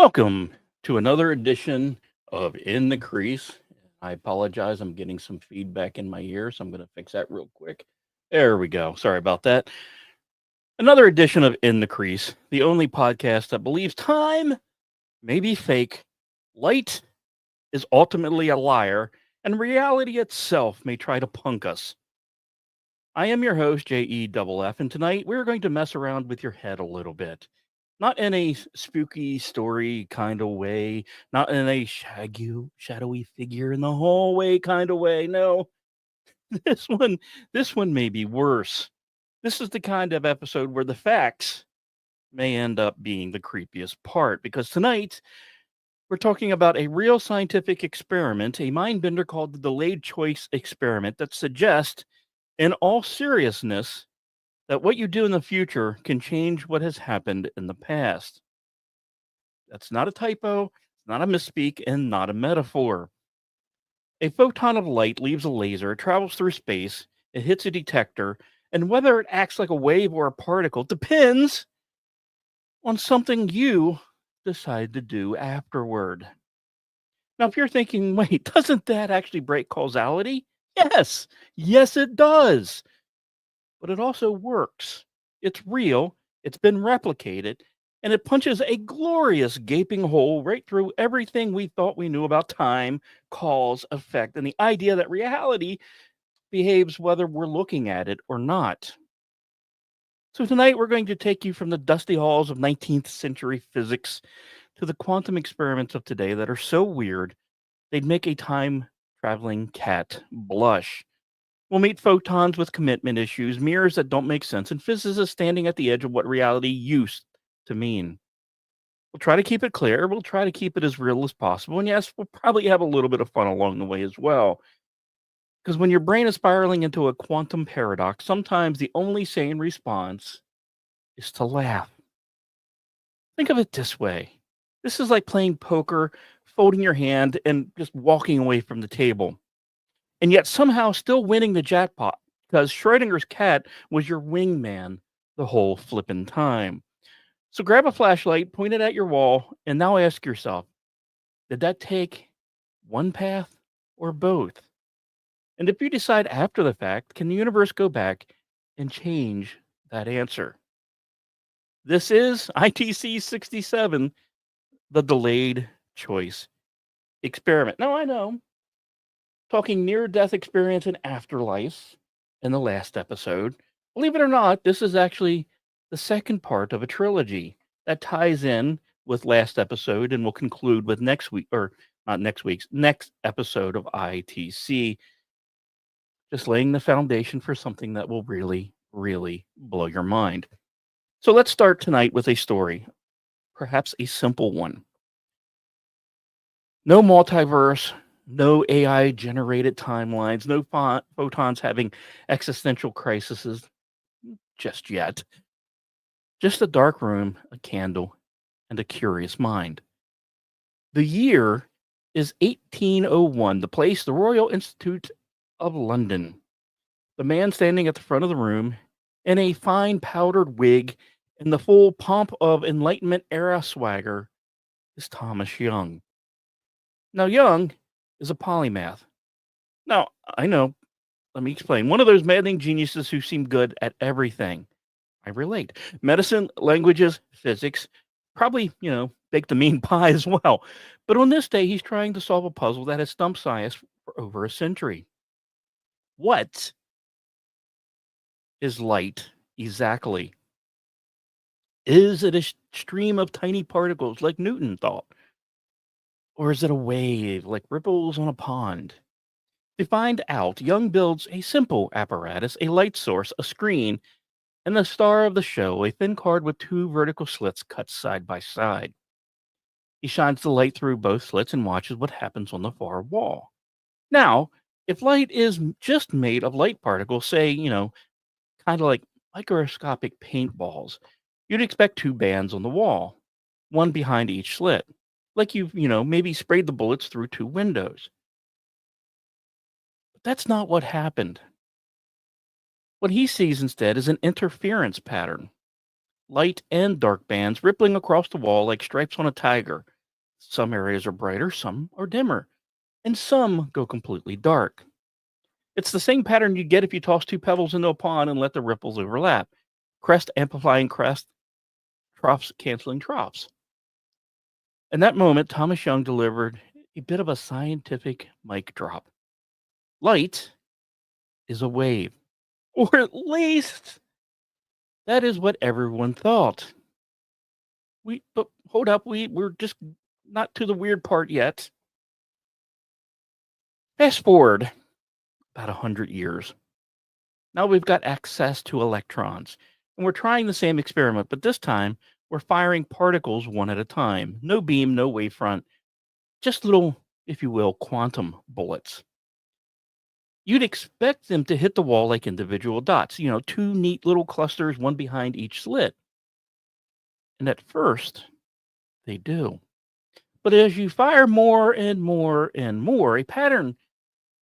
Welcome to another edition of In the Crease. I apologize. I'm getting some feedback in my ear, so I'm going to fix that real quick. There we go. Sorry about that. Another edition of In the Crease, the only podcast that believes time may be fake, light is ultimately a liar, and reality itself may try to punk us. I am your host, JEFF, and tonight we're going to mess around with your head a little bit. Not in a spooky story kind of way, not in a shadowy figure in the hallway kind of way. No, this one, this one may be worse. This is the kind of episode where the facts may end up being the creepiest part because tonight we're talking about a real scientific experiment, a mind bender called the delayed choice experiment that suggests, in all seriousness, that what you do in the future can change what has happened in the past. That's not a typo, not a misspeak, and not a metaphor. A photon of light leaves a laser, it travels through space, it hits a detector, and whether it acts like a wave or a particle depends on something you decide to do afterward. Now, if you're thinking, wait, doesn't that actually break causality? Yes, yes, it does. But it also works. It's real, it's been replicated, and it punches a glorious gaping hole right through everything we thought we knew about time, cause, effect, and the idea that reality behaves whether we're looking at it or not. So, tonight we're going to take you from the dusty halls of 19th century physics to the quantum experiments of today that are so weird they'd make a time traveling cat blush. We'll meet photons with commitment issues, mirrors that don't make sense, and physicists standing at the edge of what reality used to mean. We'll try to keep it clear. We'll try to keep it as real as possible. And yes, we'll probably have a little bit of fun along the way as well. Because when your brain is spiraling into a quantum paradox, sometimes the only sane response is to laugh. Think of it this way: this is like playing poker, folding your hand, and just walking away from the table, and yet somehow still winning the jackpot because Schrodinger's cat was your wingman the whole flippin' time. So grab a flashlight, point it at your wall, and now ask yourself, did that take one path or both? And if you decide after the fact, can the universe go back and change that answer? This is ITC 67, the delayed choice experiment. Now I know, talking near death experience and afterlife in the last episode. Believe it or not, this is actually the second part of a trilogy that ties in with last episode and will conclude with next week, or not next week's, next episode of ITC, just laying the foundation for something that will really, really blow your mind. So let's start tonight with a story, perhaps a simple one. No multiverse, no AI generated timelines, no photons having existential crises just yet. Just a dark room, a candle, and a curious mind. The year is 1801, the place, the Royal Institute of London. The man standing at the front of the room in a fine powdered wig in the full pomp of Enlightenment era swagger is Thomas Young. Now, Young is a polymath. Now, I know, let me explain. One of those maddening geniuses who seem good at everything. I relate. Medicine, languages, physics, probably, baked a mean pie as well. But on this day, he's trying to solve a puzzle that has stumped science for over a century. What is light exactly? Is it a stream of tiny particles like Newton thought? Or is it a wave like ripples on a pond? To find out, Young builds a simple apparatus, a light source, a screen, and the star of the show, a thin card with two vertical slits cut side by side. He shines the light through both slits and watches what happens on the far wall. Now, if light is just made of light particles, say, kind of like microscopic paintballs, you'd expect two bands on the wall, one behind each slit, like you've, maybe sprayed the bullets through two windows. But that's not what happened. What he sees instead is an interference pattern, light and dark bands rippling across the wall like stripes on a tiger, Some areas are brighter, some are dimmer, and some go completely dark. It's the same pattern you get if you toss two pebbles into a pond and let the ripples overlap. Crest amplifying crest, troughs canceling troughs. In that moment, Thomas Young delivered a bit of a scientific mic drop. Light is a wave, or at least that is what everyone thought. But hold up, we're just not to the weird part yet. Fast forward about 100 years. Now we've got access to electrons, and we're trying the same experiment, but this time we're firing particles one at a time. No beam, no wavefront, just little, if you will, quantum bullets. You'd expect them to hit the wall like individual dots, two neat little clusters, one behind each slit. And at first, they do. But as you fire more and more and more, a pattern,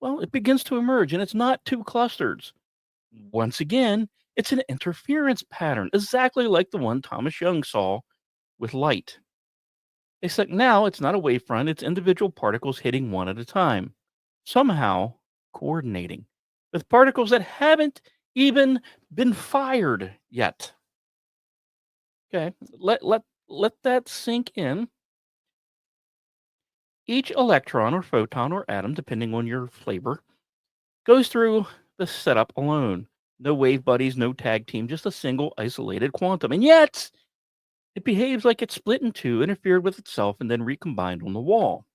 well, it begins to emerge, and it's not two clusters. Once again, it's an interference pattern, exactly like the one Thomas Young saw with light. Except now it's not a wavefront, it's individual particles hitting one at a time, somehow coordinating with particles that haven't even been fired yet. Okay, let that sink in. Each electron or photon or atom, depending on your flavor, goes through the setup alone. No wave buddies, no tag team, just a single isolated quantum. And yet, it behaves like it's split in two, interfered with itself, and then recombined on the wall.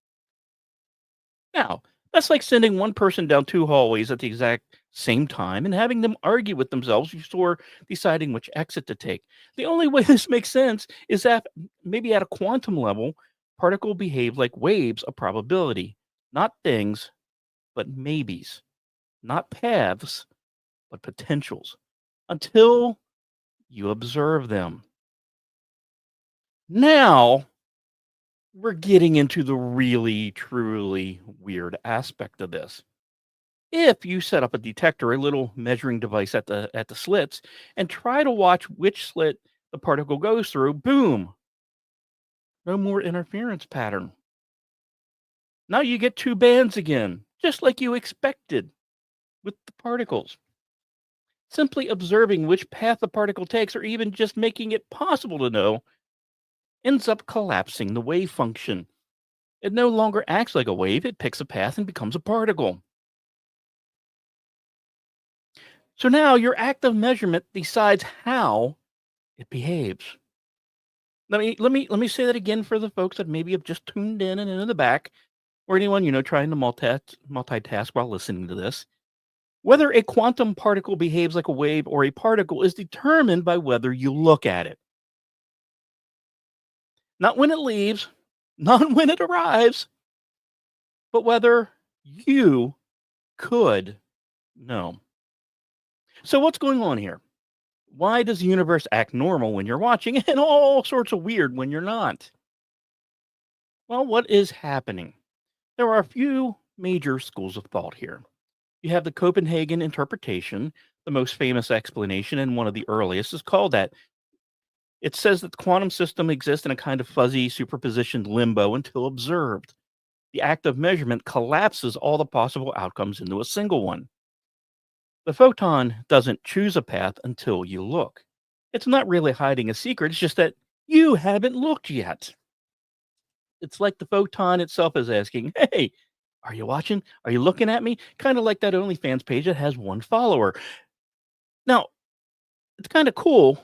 Now, that's like sending one person down two hallways at the exact same time and having them argue with themselves before deciding which exit to take. The only way this makes sense is that maybe at a quantum level, particles behave like waves of probability, not things, but maybes, not paths, but potentials, until you observe them. Now, we're getting into the really, truly weird aspect of this. If you set up a detector, a little measuring device at the slits, and try to watch which slit the particle goes through, boom, no more interference pattern. Now you get two bands again, just like you expected with the particles. Simply observing which path the particle takes, or even just making it possible to know, ends up collapsing the wave function. It no longer acts like a wave, it picks a path and becomes a particle. So now your active measurement decides how it behaves. Let me say that again for the folks that maybe have just tuned in and in the back, or anyone trying to multitask while listening to this. Whether a quantum particle behaves like a wave or a particle is determined by whether you look at it. Not when it leaves, not when it arrives, but whether you could know. So what's going on here? Why does the universe act normal when you're watching and all sorts of weird when you're not? Well, what is happening? There are a few major schools of thought here. You have the Copenhagen interpretation, the most famous explanation and one of the earliest is called that. It says that the quantum system exists in a kind of fuzzy superpositioned limbo until observed. The act of measurement collapses all the possible outcomes into a single one. The photon doesn't choose a path until you look. It's not really hiding a secret, it's just that you haven't looked yet. It's like the photon itself is asking, hey, are you watching? Are you looking at me? Kind of like that OnlyFans page that has one follower. Now, it's kind of cool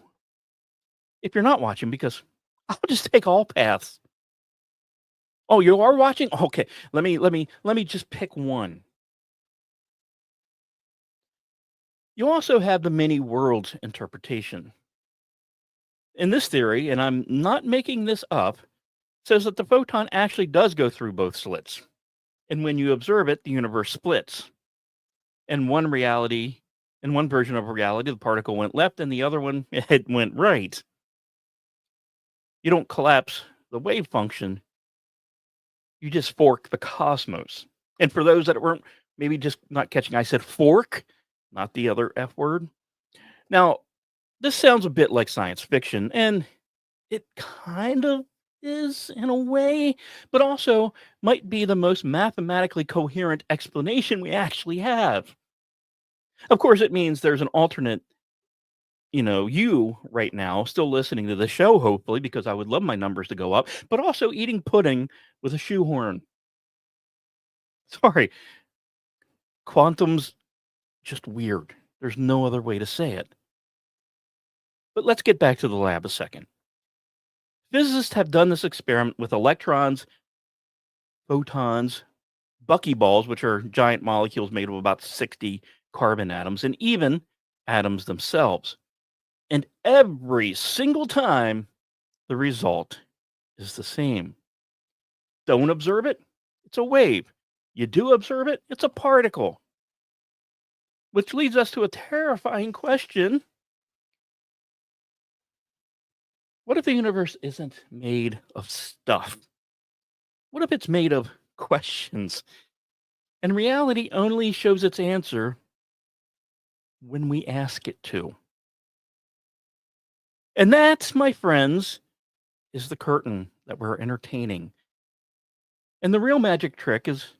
if you're not watching because I'll just take all paths. Oh, you are watching? Okay, let me just pick one. You also have the many worlds interpretation. In this theory, and I'm not making this up, says that the photon actually does go through both slits. And when you observe it, the universe splits. In one version of reality, the particle went left, and the other one, it went right. You don't collapse the wave function, you just fork the cosmos. And for those that weren't maybe just not catching, I said fork, not the other F word. Now, this sounds a bit like science fiction, and it kind of is in a way, but also might be the most mathematically coherent explanation we actually have. Of course, it means there's an alternate, you right now still listening to the show, hopefully, because I would love my numbers to go up, but also eating pudding with a shoehorn. Sorry, quantum's just weird. There's no other way to say it. But let's get back to the lab a second. Physicists have done this experiment with electrons, photons, buckyballs, which are giant molecules made of about 60 carbon atoms, and even atoms themselves. And every single time, the result is the same. Don't observe it, it's a wave. You do observe it, it's a particle. Which leads us to a terrifying question. What if the universe isn't made of stuff? What if it's made of questions? And reality only shows its answer when we ask it to. And that, my friends, is the curtain that we're entertaining. And the real magic trick is,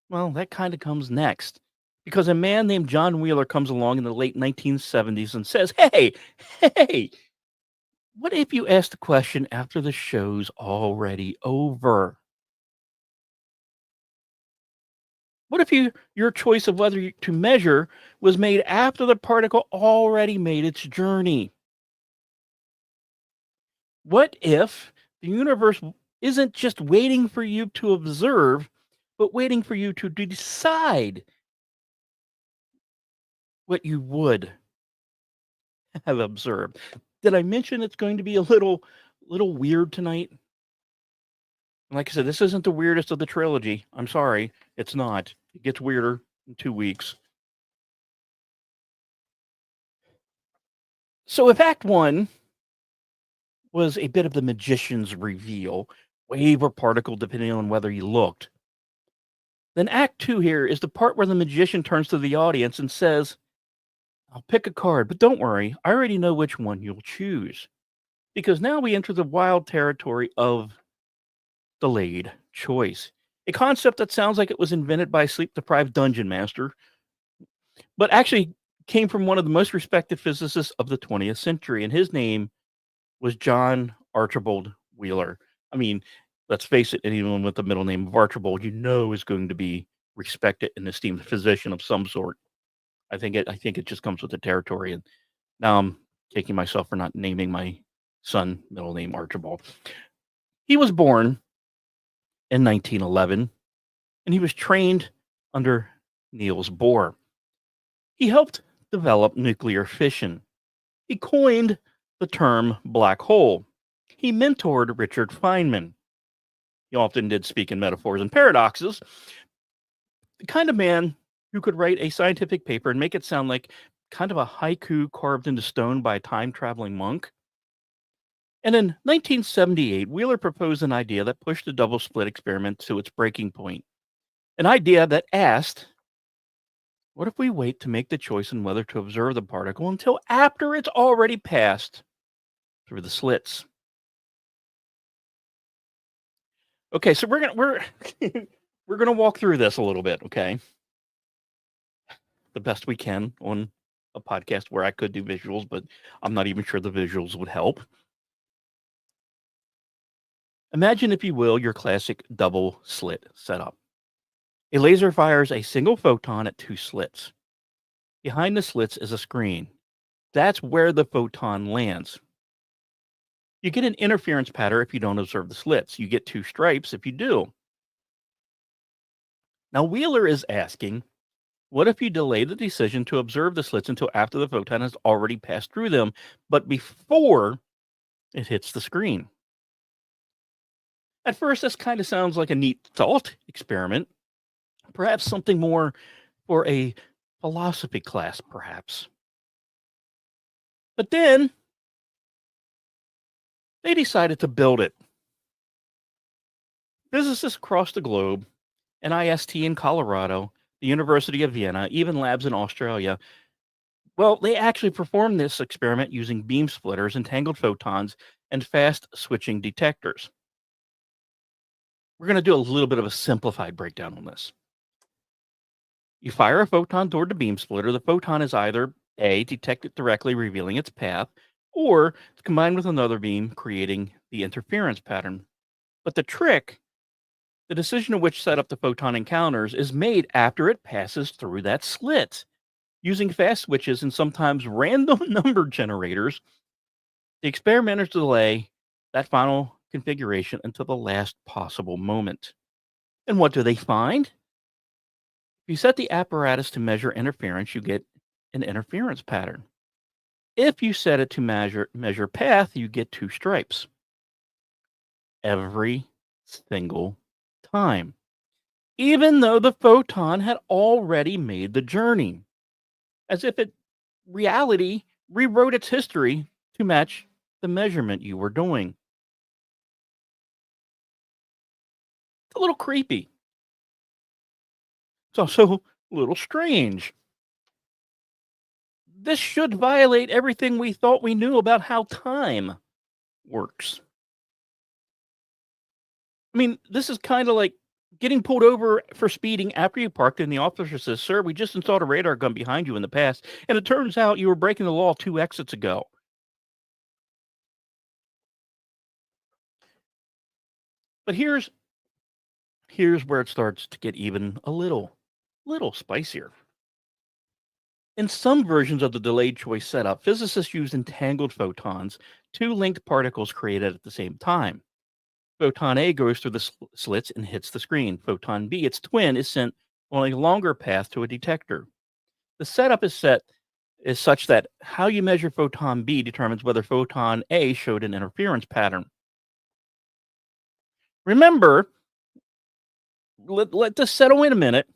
well, that kind of comes next. Because a man named John Wheeler comes along in the late 1970s and says, hey, what if you ask the question after the show's already over? What if your choice of whether to measure was made after the particle already made its journey? What if the universe isn't just waiting for you to observe, but waiting for you to decide what you would have observed? Did I mention it's going to be a little weird tonight? Like I said, this isn't the weirdest of the trilogy. I'm sorry, it's not. It gets weirder in 2 weeks. So if Act 1 was a bit of the magician's reveal, wave or particle, depending on whether you looked, then Act 2 here is the part where the magician turns to the audience and says, I'll pick a card, but don't worry, I already know which one you'll choose. Because now we enter the wild territory of delayed choice, a concept that sounds like it was invented by a sleep-deprived dungeon master, but actually came from one of the most respected physicists of the 20th century, and his name was John Archibald Wheeler. I mean, let's face it, anyone with the middle name of Archibald, is going to be respected and esteemed physician of some sort. I think it just comes with the territory, and now I'm kicking myself for not naming my son middle name Archibald. He was born in 1911, and he was trained under Niels Bohr. He helped develop nuclear fission. He coined the term black hole. He mentored Richard Feynman. He often did speak in metaphors and paradoxes. The kind of man who could write a scientific paper and make it sound like kind of a haiku carved into stone by a time-traveling monk. And in 1978, Wheeler proposed an idea that pushed the double slit experiment to its breaking point. An idea that asked, what if we wait to make the choice on whether to observe the particle until after it's already passed through the slits? Okay, so we're gonna walk through this a little bit, okay? The best we can on a podcast where I could do visuals, but I'm not even sure the visuals would help. Imagine, if you will, your classic double slit setup. A laser fires a single photon at 2 slits. Behind the slits is a screen. That's where the photon lands. You get an interference pattern if you don't observe the slits. You get 2 stripes if you do. Now, Wheeler is asking, what if you delay the decision to observe the slits until after the photon has already passed through them, but before it hits the screen? At first, this kind of sounds like a neat thought experiment. Perhaps something more for a philosophy class, perhaps. But then they decided to build it. Physicists across the globe, NIST in Colorado, the University of Vienna, even labs in Australia, well, they actually performed this experiment using beam splitters and tangled photons and fast switching detectors. We're going to do a little bit of a simplified breakdown on this. You fire a photon toward the beam splitter. The photon is either A, detected directly, revealing its path, or it's combined with another beam, creating the interference pattern. But the decision of which setup the photon encounters, is made after it passes through that slit. Using fast switches and sometimes random number generators, the experimenters delay that final configuration until the last possible moment. And what do they find? If you set the apparatus to measure interference, you get an interference pattern. If you set it to measure path, you get two stripes every single time, even though the photon had already made the journey, as if reality rewrote its history to match the measurement you were doing. It's a little creepy. It's also a little strange. This should violate everything we thought we knew about how time works. I mean, this is kind of like getting pulled over for speeding after you parked, and the officer says, "Sir, we just installed a radar gun behind you in the past, and it turns out you were breaking the law 2 exits ago." But here's where it starts to get even a little spicier. In some versions of the delayed choice setup, physicists use entangled photons, two linked particles created at the same time. Photon A goes through the slits and hits the screen. Photon B, its twin, is sent on a longer path to a detector. The setup is such that how you measure photon B determines whether photon A showed an interference pattern. Remember, let this settle in a minute.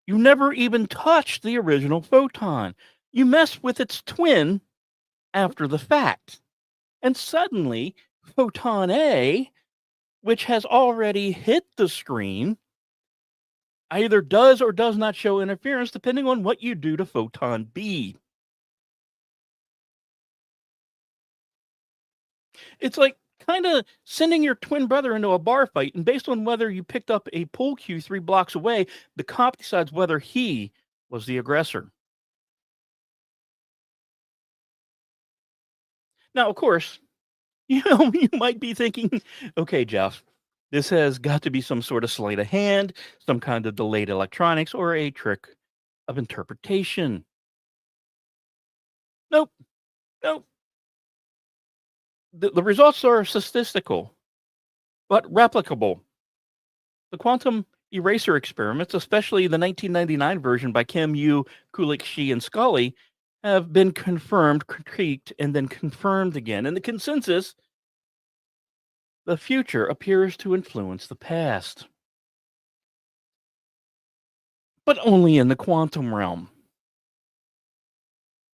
You never even touched the original photon. You mess with its twin after the fact. And suddenly, photon A, which has already hit the screen, either does or does not show interference depending on what you do to photon B. It's like kind of sending your twin brother into a bar fight, and based on whether you picked up a pool cue 3 blocks away, the cop decides whether he was the aggressor. Now, of course, you might be thinking, okay, Jeff, this has got to be some sort of sleight of hand, some kind of delayed electronics, or a trick of interpretation. Nope, nope. The results are statistical, but replicable. The quantum eraser experiments, especially the 1999 version by Kim, Yu, Kulik, Shi, and Scully, have been confirmed, critiqued, and then confirmed again. And the consensus: the future appears to influence the past, but only in the quantum realm.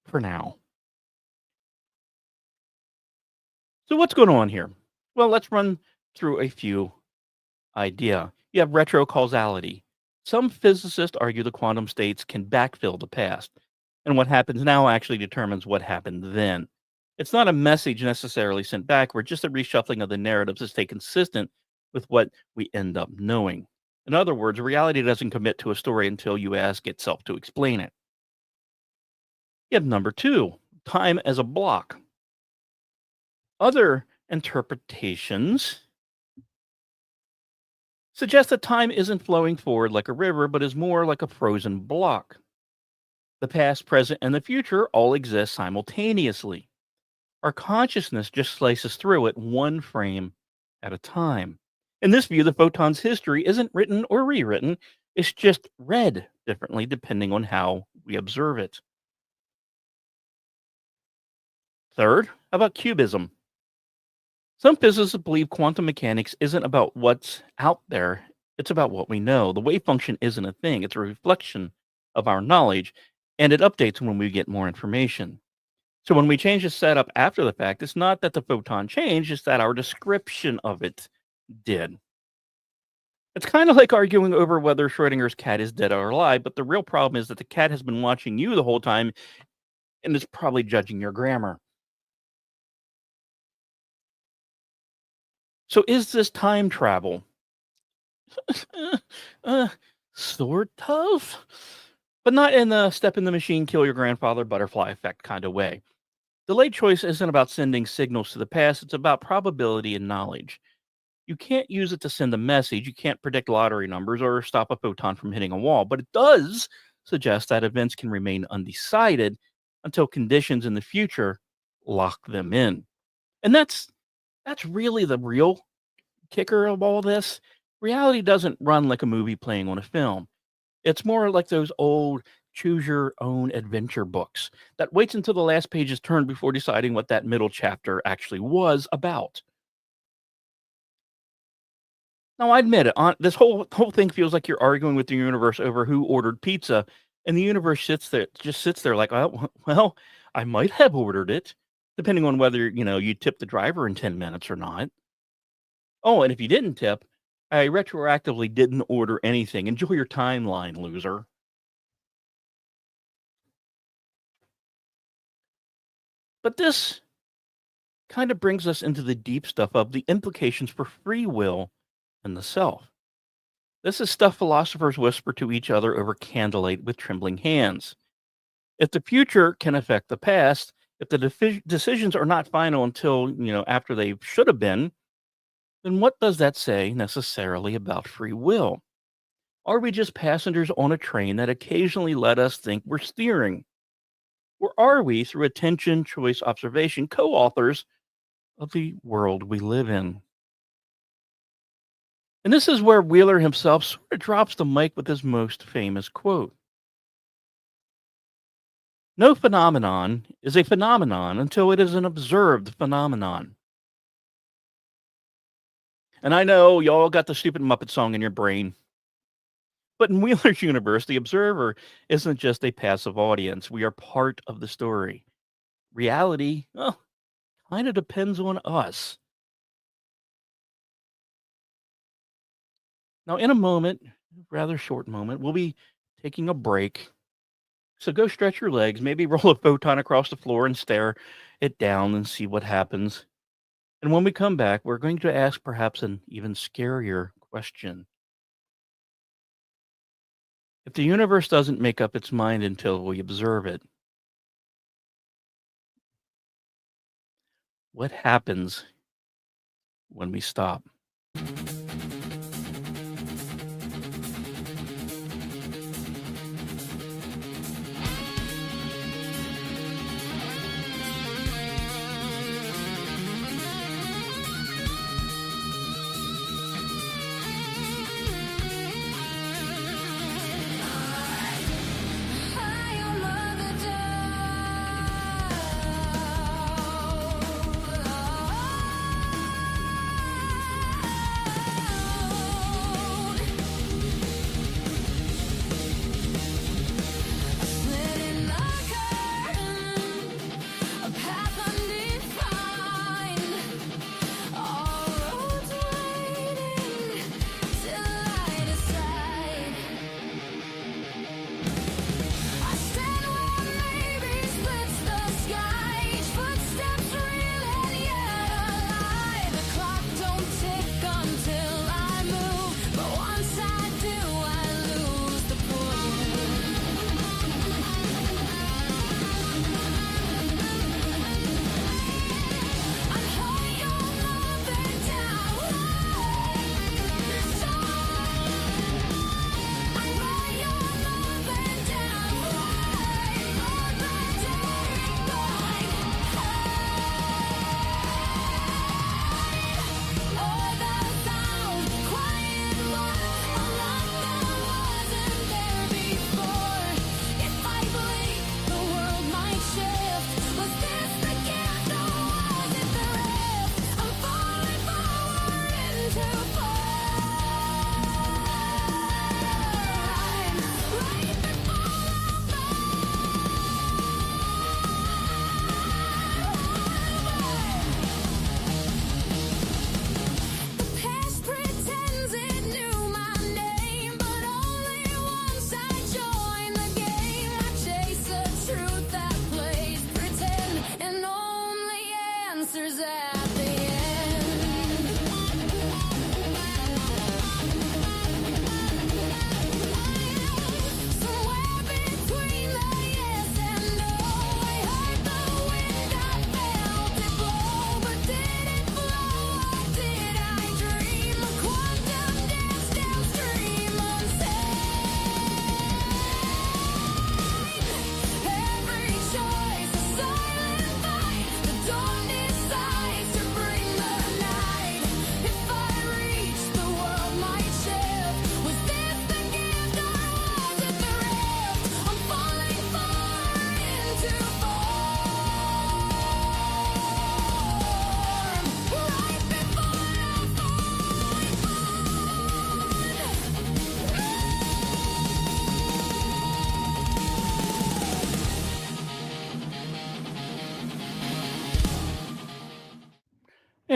For now. So what's going on here? Well, let's run through a few idea. You have retrocausality. Some physicists argue the quantum states can backfill the past, and what happens now actually determines what happened then. It's not a message necessarily sent backward, just a reshuffling of the narratives to stay consistent with what we end up knowing. In other words, reality doesn't commit to a story until you ask itself to explain it. You have number two, time as a block. Other interpretations suggest that time isn't flowing forward like a river, but is more like a frozen block. The past, present, and the future all exist simultaneously. Our consciousness just slices through it one frame at a time. In this view, the photon's history isn't written or rewritten, it's just read differently depending on how we observe it. Third, how about cubism? Some physicists believe quantum mechanics isn't about what's out there, it's about what we know. The wave function isn't a thing, it's a reflection of our knowledge, and it updates when we get more information. So when we change the setup after the fact, it's not that the photon changed, it's that our description of it did. It's kind of like arguing over whether Schrodinger's cat is dead or alive, but the real problem is that the cat has been watching you the whole time and is probably judging your grammar. So is this time travel? Uh, uh, sort of, but not in the step in the machine, kill your grandfather butterfly effect kind of way. Delayed choice isn't about sending signals to the past, it's about probability and knowledge. You can't use it to send a message, you can't predict lottery numbers or stop a photon from hitting a wall, but it does suggest that events can remain undecided until conditions in the future lock them in. And that's really the real kicker of all this. Reality doesn't run like a movie playing on a film. It's more like those old choose your own adventure books that waits until the last page is turned before deciding what that middle chapter actually was about. Now, I admit it, this whole thing feels like you're arguing with the universe over who ordered pizza, and the universe sits there like, well, I might have ordered it, depending on whether you tip the driver in 10 minutes or not. Oh, and if you didn't tip, I retroactively didn't order anything. Enjoy your timeline, loser. But this kind of brings us into the deep stuff of the implications for free will and the self. This is stuff philosophers whisper to each other over candlelight with trembling hands. If the future can affect the past, if the decisions are not final until, after they should have been, then what does that say necessarily about free will? Are we just passengers on a train that occasionally let us think we're steering? Or are we, through attention, choice, observation, co authors of the world we live in? And this is where Wheeler himself sort of drops the mic with his most famous quote: "No phenomenon is a phenomenon until it is an observed phenomenon." And I know y'all got the stupid Muppet song in your brain, but in Wheeler's universe, the observer isn't just a passive audience. We are part of the story. Reality, well, kind of depends on us. Now, in a moment, rather short moment, we'll be taking a break. So go stretch your legs, maybe roll a photon across the floor and stare it down and see what happens. And when we come back, we're going to ask perhaps an even scarier question. If the universe doesn't make up its mind until we observe it, what happens when we stop?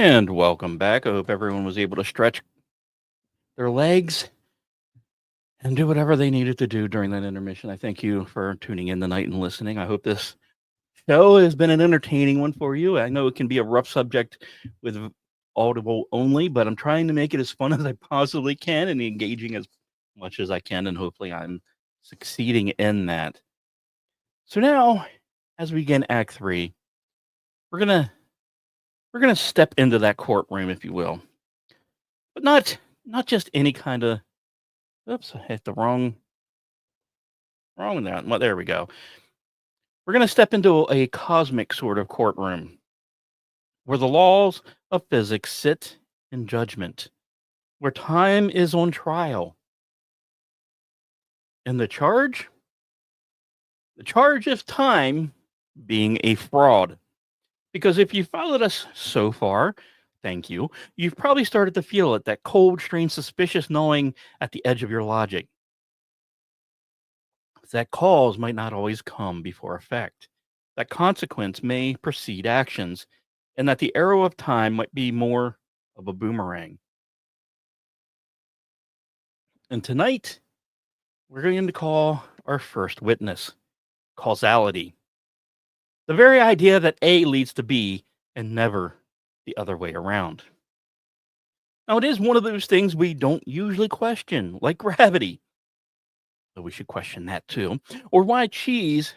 And welcome back. I hope everyone was able to stretch their legs and do whatever they needed to do during that intermission. I thank you for tuning in tonight and listening. I hope this show has been an entertaining one for you. I know it can be a rough subject with audible only, but I'm trying to make it as fun as I possibly can and engaging as much as I can, and hopefully I'm succeeding in that. So now, as we begin Act 3, we're gonna we're gonna step into that courtroom, if you will, but not just any kind of. Oops, I hit the wrong one there. Well, there we go. We're gonna step into a cosmic sort of courtroom where the laws of physics sit in judgment, where time is on trial, and the charge is time being a fraud. Because if you followed us so far, thank you, you've probably started to feel it, that cold, strange, suspicious gnawing at the edge of your logic. That cause might not always come before effect, that consequence may precede actions, and that the arrow of time might be more of a boomerang. And tonight, we're going to call our first witness causality. The very idea that A leads to B and never the other way around. Now, it is one of those things we don't usually question, like gravity, though we should question that too, or why cheese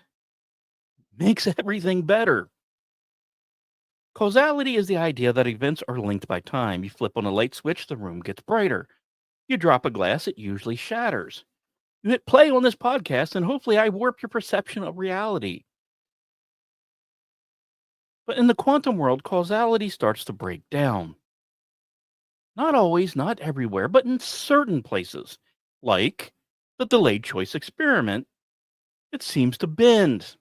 makes everything better. Causality is the idea that events are linked by time. You flip on a light switch, the room gets brighter. You drop a glass, it usually shatters. You hit play on this podcast, and hopefully, I warp your perception of reality. But in the quantum world, causality starts to break down. Not always, not everywhere, but in certain places, like the delayed choice experiment, it seems to bend.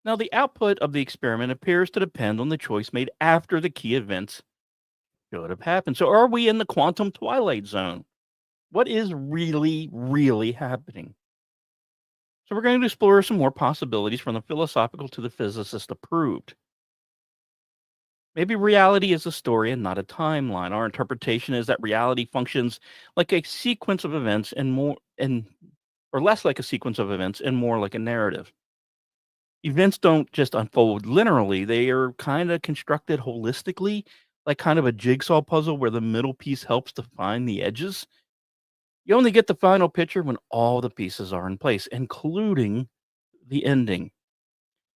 Now, the output of the experiment appears to depend on the choice made after the key events should have happened. So, are we in the quantum twilight zone? What is really, really happening? So, we're going to explore some more possibilities from the philosophical to the physicist approved. Maybe reality is a story and not a timeline. Our interpretation is that reality functions like a sequence of events and more and or less like a sequence of events and more like a narrative. Events don't just unfold linearly, they are kind of constructed holistically, like kind of a jigsaw puzzle where the middle piece helps define the edges. You only get the final picture when all the pieces are in place, including the ending.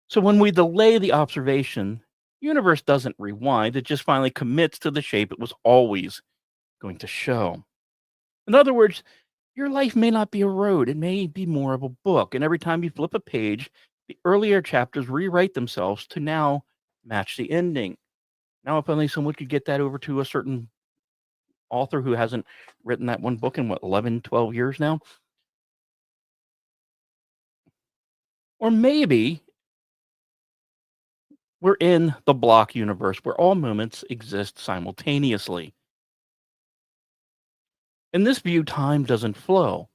So when we delay the observation, the universe doesn't rewind, it just finally commits to the shape it was always going to show. In other words, your life may not be a road, it may be more of a book. And every time you flip a page, the earlier chapters rewrite themselves to now match the ending. Now, if only someone could get that over to a certain author who hasn't written that one book in what, 11, 12 years now? Or maybe we're in the block universe where all moments exist simultaneously. In this view, time doesn't flow.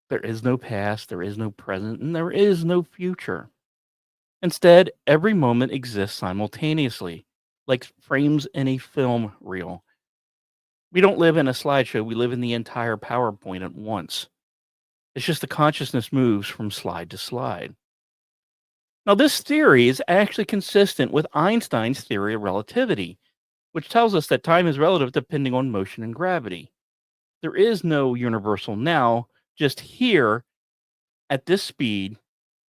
There is no past, there is no present, and there is no future. Instead, every moment exists simultaneously, like frames in a film reel. We don't live in a slideshow, we live in the entire PowerPoint at once. It's just the consciousness moves from slide to slide. Now, this theory is actually consistent with Einstein's theory of relativity, which tells us that time is relative depending on motion and gravity. There is no universal now, just here at this speed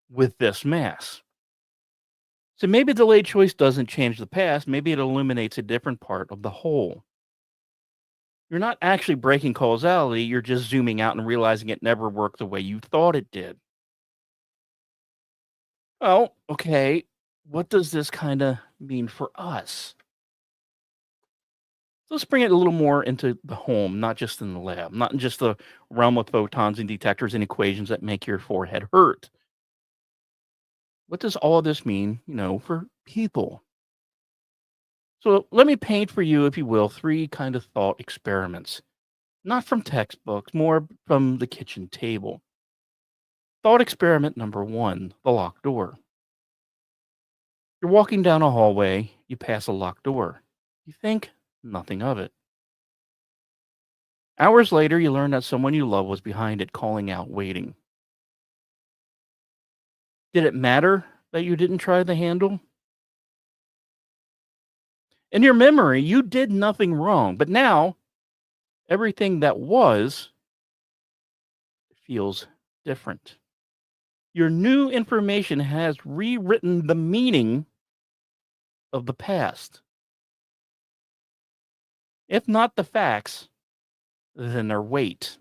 with this mass. So maybe delayed choice doesn't change the past, maybe it illuminates a different part of the whole. You're not actually breaking causality, you're just zooming out and realizing it never worked the way you thought it did. Well, okay, what does this kind of mean for us? Let's bring it a little more into the home, not just in the lab, not in just the realm of photons and detectors and equations that make your forehead hurt. What does all of this mean, for people? So let me paint for you, if you will, three kind of thought experiments, not from textbooks, more from the kitchen table. Thought experiment number one, the locked door. You're walking down a hallway, You pass a locked door. You think nothing of it. Hours later, you learn that someone you love was behind it, calling out, waiting. Did it matter that you didn't try the handle? In your memory, you did nothing wrong, but now everything that was feels different. Your new information has rewritten the meaning of the past. If not the facts, then their weight.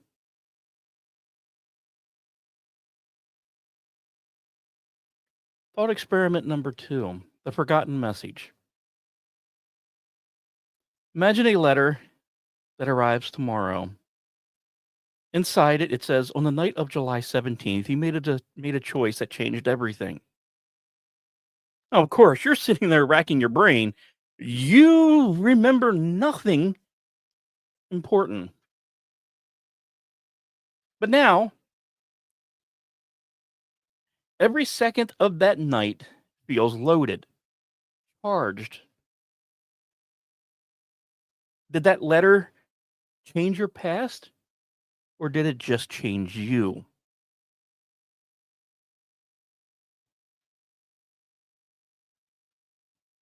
Thought experiment number 2, the forgotten message. Imagine a letter that arrives tomorrow. Inside it, it says, on the night of July 17th, you made a choice that changed everything. Now, of course, you're sitting there racking your brain. You remember nothing important. But now, every second of that night feels loaded, charged. Did that letter change your past, or did it just change you?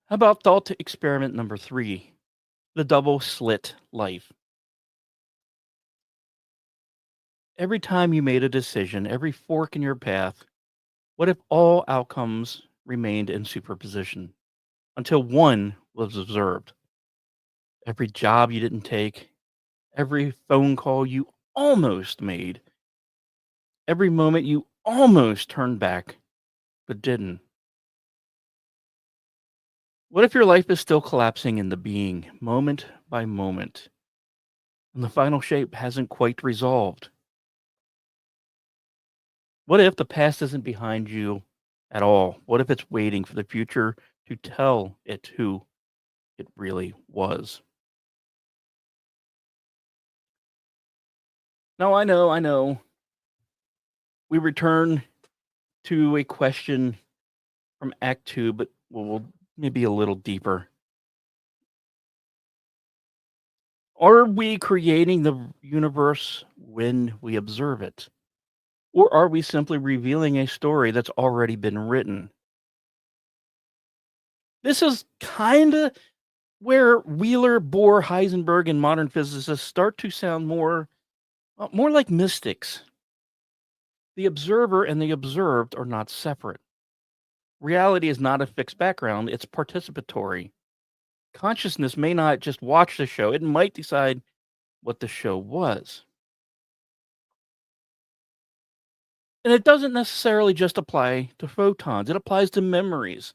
How about thought experiment number 3, the double slit life? Every time you made a decision, every fork in your path, what if all outcomes remained in superposition until one was observed? Every job you didn't take, every phone call you almost made, every moment you almost turned back but didn't. What if your life is still collapsing into being moment by moment and the final shape hasn't quite resolved? What if the past isn't behind you at all? What if it's waiting for the future to tell it who it really was? Now, I know. We return to a question from Act 2, but we'll maybe a little deeper. Are we creating the universe when we observe it? Or are we simply revealing a story that's already been written? This is kind of where Wheeler, Bohr, Heisenberg, and modern physicists start to sound more like mystics. The observer and the observed are not separate. Reality is not a fixed background, it's participatory. Consciousness may not just watch the show, it might decide what the show was. And it doesn't necessarily just apply to photons, it applies to memories,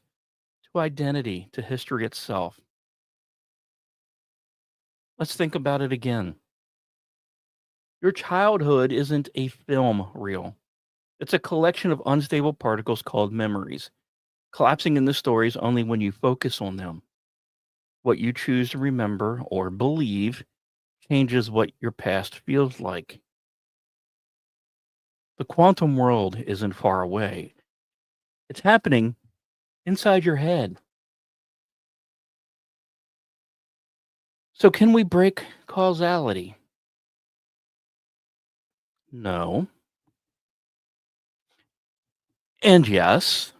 to identity, to history itself. Let's think about it again. Your childhood isn't a film reel, it's a collection of unstable particles called memories, collapsing into stories only when you focus on them. What you choose to remember or believe changes what your past feels like. The quantum world isn't far away. It's happening inside your head. So, can we break causality? No. And yes,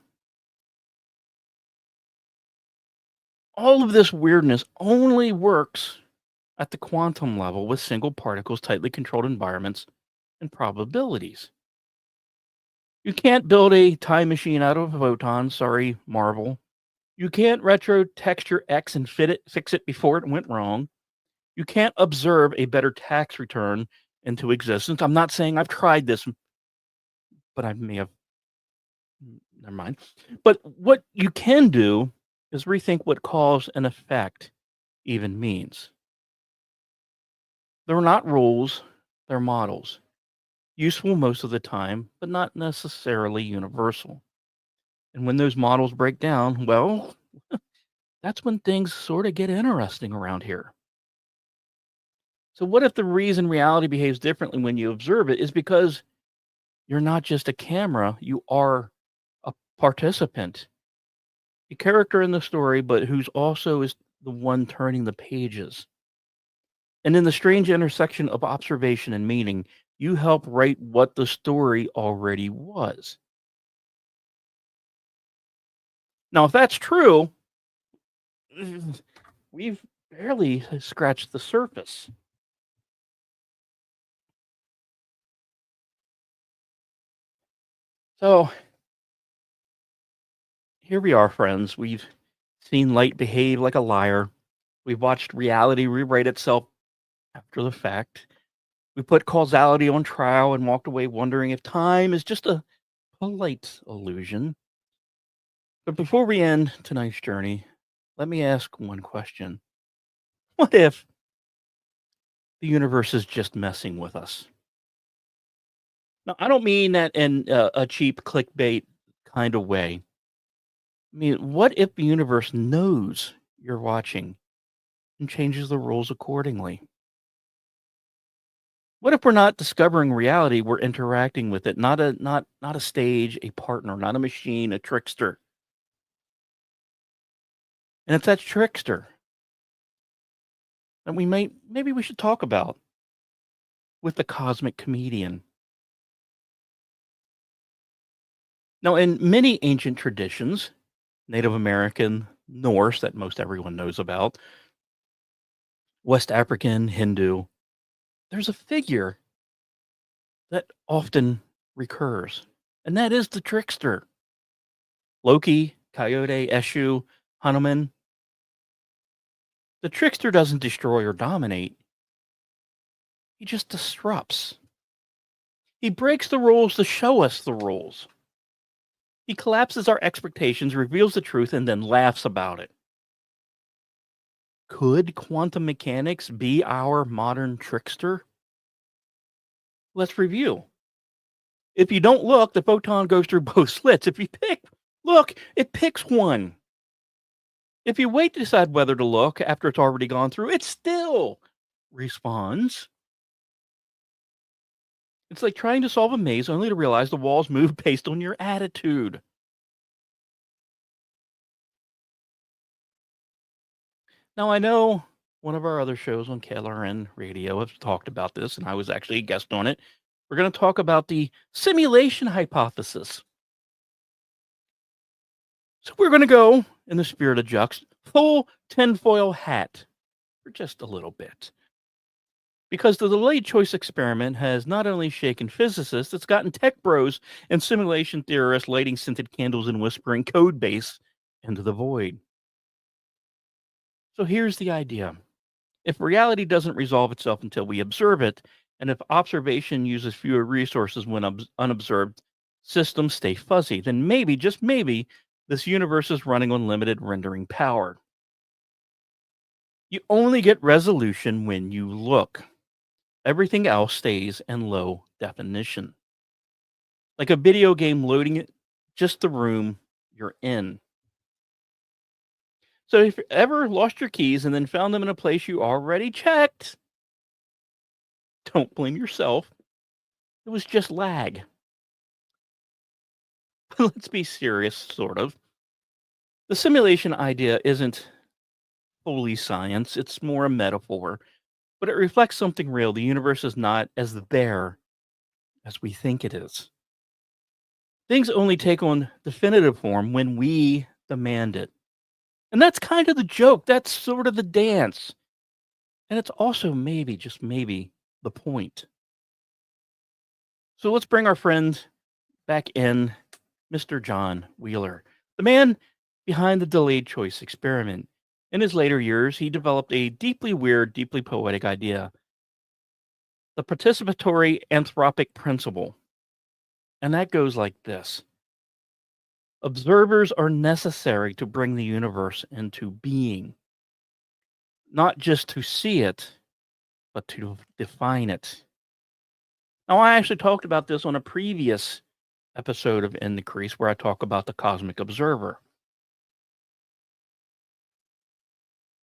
all of this weirdness only works at the quantum level with single particles, tightly controlled environments, and probabilities. You can't build a time machine out of a photon, sorry, Marvel. You can't retro texture X and fix it before it went wrong. You can't observe a better tax return into existence. I'm not saying I've tried this, but I may have. Never mind. But what you can do is rethink what cause and effect even means. They're not rules, they're models. Useful most of the time, but not necessarily universal. And when those models break down, well, that's when things sort of get interesting around here. So, what if the reason reality behaves differently when you observe it is because you're not just a camera, you are a participant? a character in the story, but who's also is the one turning the pages. And in the strange intersection of observation and meaning, you help write what the story already was. Now, if that's true, we've barely scratched the surface. So here we are, friends. We've seen light behave like a liar. We've watched reality rewrite itself after the fact. We put causality on trial and walked away wondering if time is just a polite illusion. But before we end tonight's journey, let me ask one question. What if the universe is just messing with us? Now, I don't mean that in a cheap clickbait kind of way. I mean, what if the universe knows you're watching and changes the rules accordingly? What if we're not discovering reality, we're interacting with it, not a stage, a partner, not a machine, a trickster. And it's that trickster that maybe we should talk about with the cosmic comedian. Now, in many ancient traditions, Native American, Norse, that most everyone knows about, West African, Hindu, there's a figure that often recurs, and that is the trickster. Loki, Coyote, Eshu, Hanuman. The trickster doesn't destroy or dominate, he just disrupts. He breaks the rules to show us the rules. He collapses our expectations, reveals the truth, and then laughs about it. Could quantum mechanics be our modern trickster? Let's review. If you don't look, the photon goes through both slits. If you look, it picks one. If you wait to decide whether to look after it's already gone through, it still responds. It's like trying to solve a maze only to realize the walls move based on your attitude. Now, I know one of our other shows on KLRN radio have talked about this, and I was actually a guest on it. We're going to talk about the simulation hypothesis. So we're going to go in the spirit of Jux, full tinfoil hat for just a little bit. Because the delayed choice experiment has not only shaken physicists, it's gotten tech bros and simulation theorists lighting scented candles and whispering code base into the void. So here's the idea. If reality doesn't resolve itself until we observe it, and if observation uses fewer resources when unobserved, systems stay fuzzy, then maybe, just maybe, this universe is running on limited rendering power. You only get resolution when you look. Everything else stays in low definition. Like a video game loading just the room you're in. So if you ever lost your keys and then found them in a place you already checked, don't blame yourself. It was just lag. Let's be serious, sort of. The simulation idea isn't fully science, it's more a metaphor, but it reflects something real. The universe is not as there as we think it is. Things only take on definitive form when we demand it. And that's kind of the joke. That's sort of the dance. And it's also maybe, just maybe, the point. So let's bring our friend back in, Mr. John Wheeler, the man behind the delayed choice experiment. In his later years, he developed a deeply weird, deeply poetic idea, the participatory anthropic principle. And that goes like this: observers are necessary to bring the universe into being, not just to see it, but to define it. Now, I actually talked about this on a previous episode of In the Crease where I talk about the cosmic observer.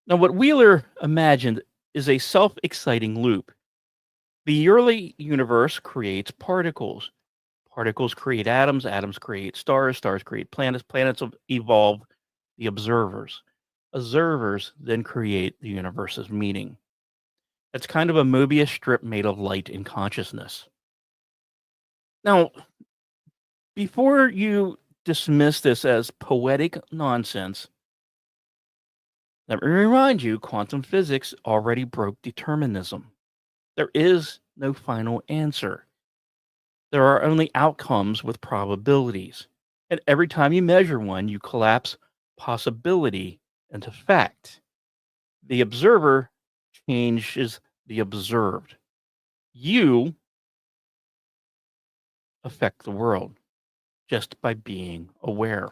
Now, what Wheeler imagined is a self exciting loop. The early universe creates particles. Particles create atoms, atoms create stars, stars create planets, planets evolve the observers. Observers then create the universe's meaning. It's kind of a Mobius strip made of light and consciousness. Now, before you dismiss this as poetic nonsense, let me remind you quantum physics already broke determinism. There is no final answer. There are only outcomes with probabilities. And every time you measure one, you collapse possibility into fact. The observer changes the observed. You affect the world just by being aware.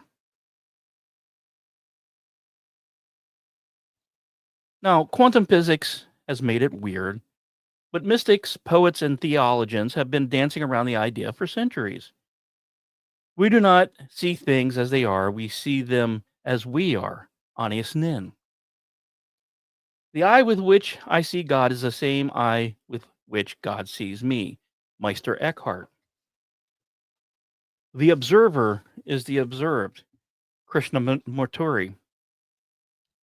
Now, quantum physics has made it weird, but mystics, poets, and theologians have been dancing around the idea for centuries. We do not see things as they are, we see them as we are. Anius Nin. The eye with which I see God is the same eye with which God sees me. Meister Eckhart. The observer is the observed. Krishnamurti.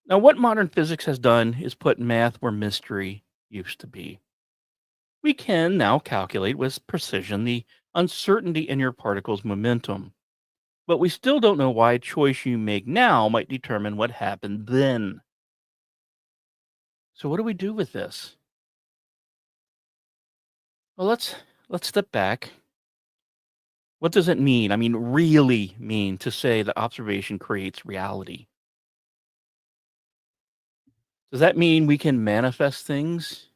Now, what modern physics has done is put math where mystery used to be. We can now calculate with precision the uncertainty in your particle's momentum, but we still don't know why a choice you make now might determine what happened then. So, what do we do with this? Well, let's step back. What does it mean? I mean, really mean to say that observation creates reality? Does that mean we can manifest things?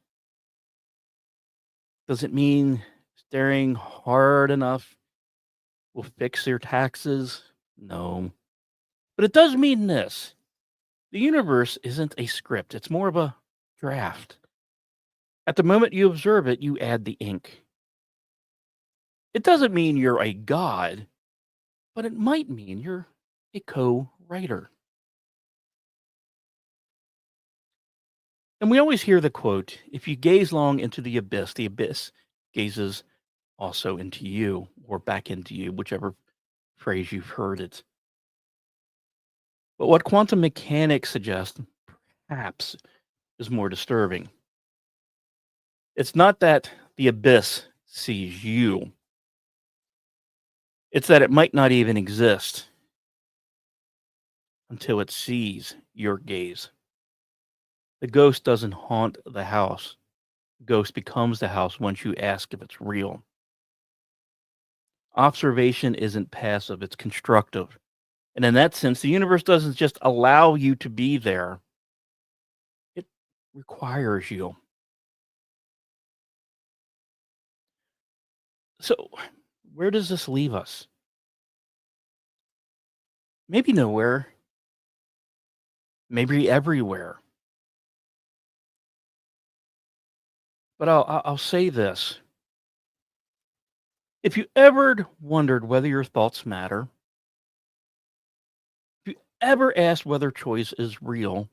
Does it mean staring hard enough will fix your taxes? No. But it does mean this: the universe isn't a script, it's more of a draft. At the moment you observe it, you add the ink. It doesn't mean you're a god, but it might mean you're a co writer. And we always hear the quote, if you gaze long into the abyss gazes also into you or back into you, whichever phrase you've heard it. But what quantum mechanics suggests, perhaps, is more disturbing. It's not that the abyss sees you, it's that it might not even exist until it sees your gaze. The ghost doesn't haunt the house. The ghost becomes the house once you ask if it's real. Observation isn't passive, it's constructive. And in that sense, the universe doesn't just allow you to be there, it requires you. So, where does this leave us? Maybe nowhere, maybe everywhere. But I'll say this. If you ever wondered whether your thoughts matter, if you ever asked whether choice is real,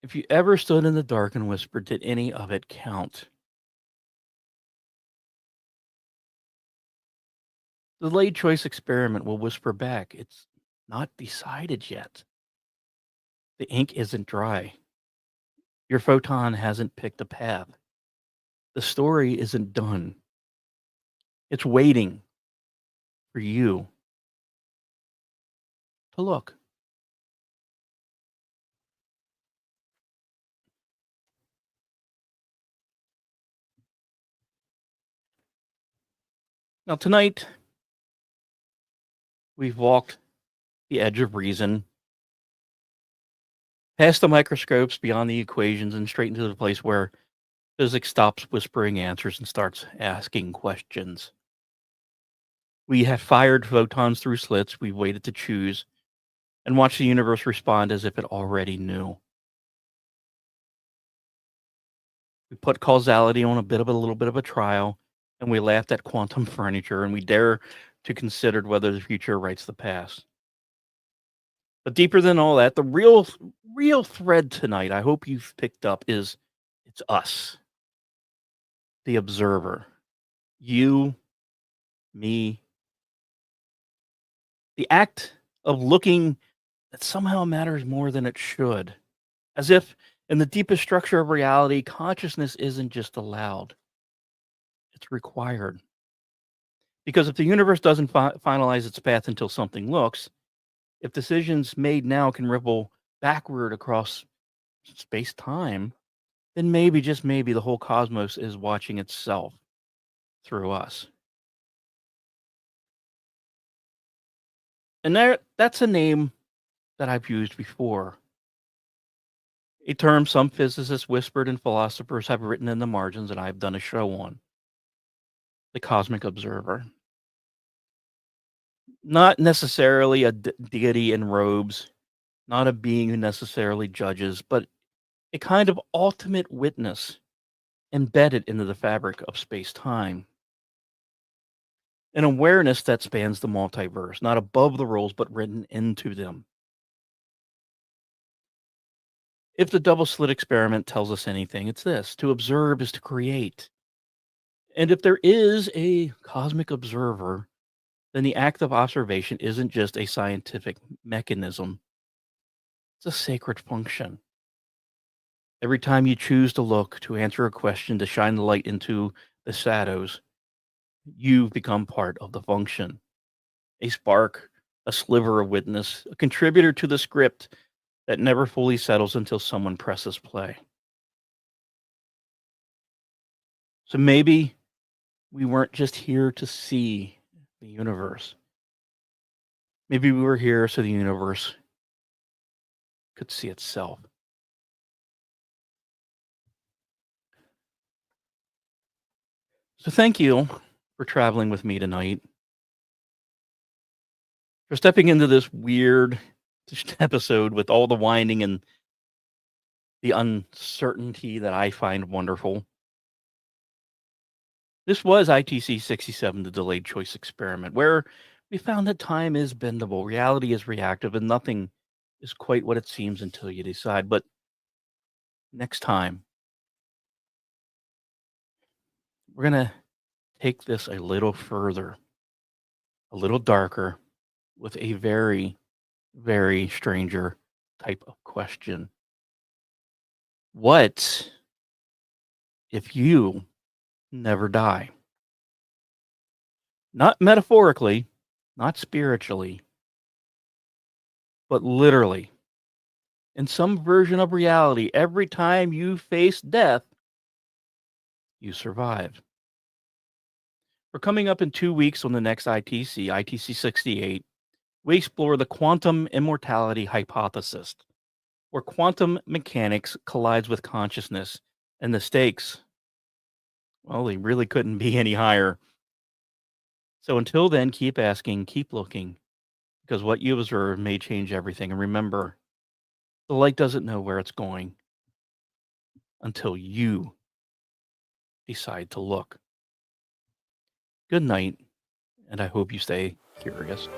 if you ever stood in the dark and whispered, did any of it count? The delayed choice experiment will whisper back, it's not decided yet. The ink isn't dry. Your photon hasn't picked a path. The story isn't done. It's waiting for you to look. Now, tonight, we've walked the edge of reason, past the microscopes, beyond the equations, and straight into the place where physics stops whispering answers and starts asking questions. We have fired photons through slits, we've waited to choose, and watched the universe respond as if it already knew. We put causality on a little bit of a trial, and we laughed at quantum furniture, and we dare to consider whether the future writes the past. But deeper than all that, the real thread tonight, I hope you've picked up, is it's us, the observer. You, me, The act of looking that somehow matters more than it should. As if in the deepest structure of reality, consciousness isn't just allowed, it's required. Because if the universe doesn't finalize its path until something looks, if decisions made now can ripple backward across space time, then maybe, just maybe, the whole cosmos is watching itself through us. And that's a name that I've used before, a term some physicists whispered and philosophers have written in the margins, and I've done a show on the cosmic observer. Not necessarily a deity in robes, not a being who necessarily judges, but a kind of ultimate witness embedded into the fabric of space time. An awareness that spans the multiverse, not above the rules, but written into them. If the double slit experiment tells us anything, it's this: to observe is to create. And if there is a cosmic observer, then the act of observation isn't just a scientific mechanism, it's a sacred function. Every time you choose to look, to answer a question, to shine the light into the shadows, you've become part of the function. A spark, a sliver of witness, a contributor to the script that never fully settles until someone presses play. So maybe we weren't just here to see the universe. Maybe we were here so the universe could see itself. So thank you for traveling with me tonight, for stepping into this weird episode with all the winding and the uncertainty that I find wonderful. This was ITC 67, the delayed choice experiment, where we found that time is bendable, reality is reactive, and nothing is quite what it seems until you decide. But next time, we're going to take this a little further, a little darker, with a very, very stranger type of question. What if you never die? Not metaphorically, not spiritually, but literally. In some version of reality, every time you face death, you survive. We're coming up in 2 weeks on the next ITC 68. We explore the quantum immortality hypothesis, where quantum mechanics collides with consciousness, and the stakes, well, they really couldn't be any higher. So until then, keep asking, keep looking, because what you observe may change everything. And remember, the light doesn't know where it's going until you decide to look. Good night, and I hope you stay curious.